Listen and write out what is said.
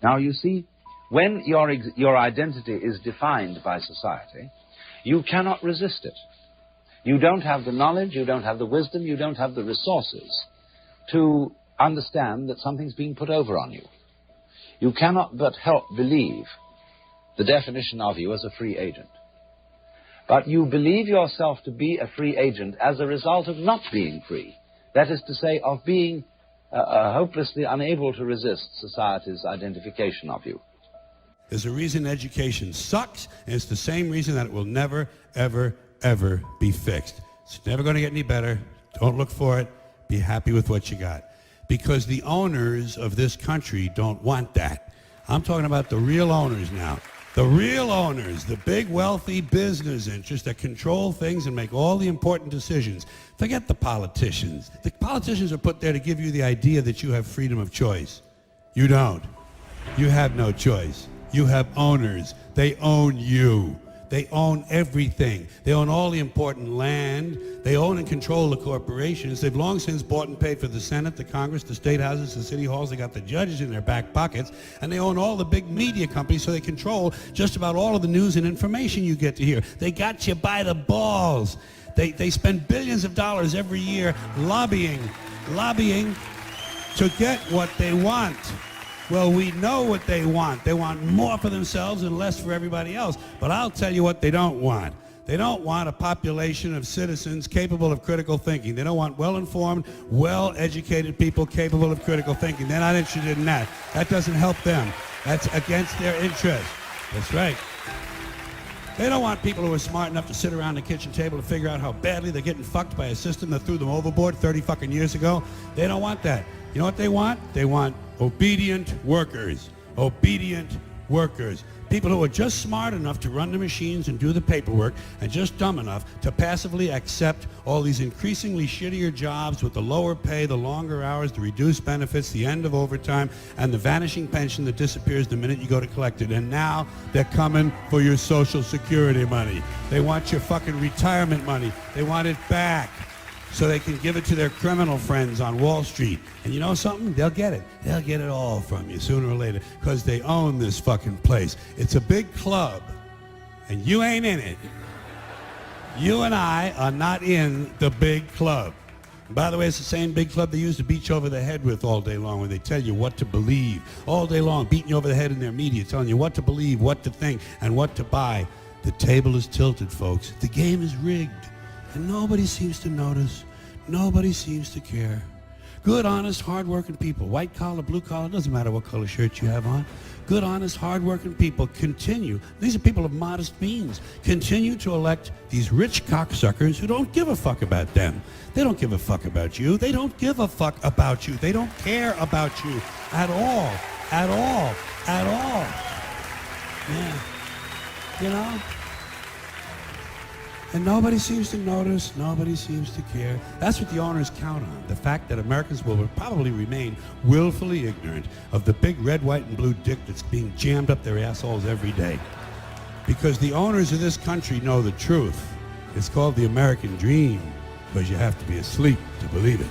Now, you see, when your identity is defined by society, you cannot resist it. You don't have the knowledge, you don't have the wisdom, you don't have the resources to understand that something's being put over on you. You cannot but help believe the definition of you as a free agent. But you believe yourself to be a free agent as a result of not being free. That is to say, of being hopelessly unable to resist society's identification of you. There's a reason education sucks, and it's the same reason that it will never, ever, ever be fixed. It's never going to get any better. Don't look for it. Be happy with what you got. Because the owners of this country don't want that. I'm talking about the real owners now. The real owners, the big wealthy business interests that control things and make all the important decisions. Forget the politicians. The politicians are put there to give you the idea that you have freedom of choice. You don't. You have no choice. You have owners. They own you. They own everything. They own all the important land. They own and control the corporations. They've long since bought and paid for the Senate, the Congress, the state houses, the city halls. They got the judges in their back pockets. And they own all the big media companies, so they control just about all of the news and information you get to hear. They got you by the balls. They spend billions of dollars every year lobbying to get what they want. Well, we know what they want. They want more for themselves and less for everybody else. But I'll tell you what they don't want. They don't want a population of citizens capable of critical thinking. They don't want well-informed, well-educated people capable of critical thinking. They're not interested in that. That doesn't help them. That's against their interest. That's right. They don't want people who are smart enough to sit around the kitchen table to figure out how badly they're getting fucked by a system that threw them overboard 30 fucking years ago. They don't want that. You know what they want? They want obedient workers. Obedient workers. People who are just smart enough to run the machines and do the paperwork and just dumb enough to passively accept all these increasingly shittier jobs with the lower pay, the longer hours, the reduced benefits, the end of overtime, and the vanishing pension that disappears the minute you go to collect it. And now they're coming for your Social Security money. They want your fucking retirement money. They want it back, so they can give it to their criminal friends on Wall Street. And you know something? They'll get it. They'll get it all from you sooner or later, because they own this fucking place. It's a big club, and you ain't in it. You and I are not in the big club. And by the way, it's the same big club they used to beat you over the head with all day long, when they tell you what to believe. All day long, beating you over the head in their media, telling you what to believe, what to think, and what to buy. The table is tilted, folks. The game is rigged. And nobody seems to notice. Nobody seems to care. Good, honest, hard-working people, white collar, blue collar, doesn't matter what color shirt you have on. Good, honest, hard-working people continue. These are people of modest means. Continue to elect these rich cocksuckers who don't give a fuck about them. They don't give a fuck about you. They don't give a fuck about you. They don't care about you at all. At all. At all. Yeah. You know? And nobody seems to notice, nobody seems to care. That's what the owners count on, the fact that Americans will probably remain willfully ignorant of the big red, white, and blue dick that's being jammed up their assholes every day. Because the owners of this country know the truth. It's called the American dream, because you have to be asleep to believe it.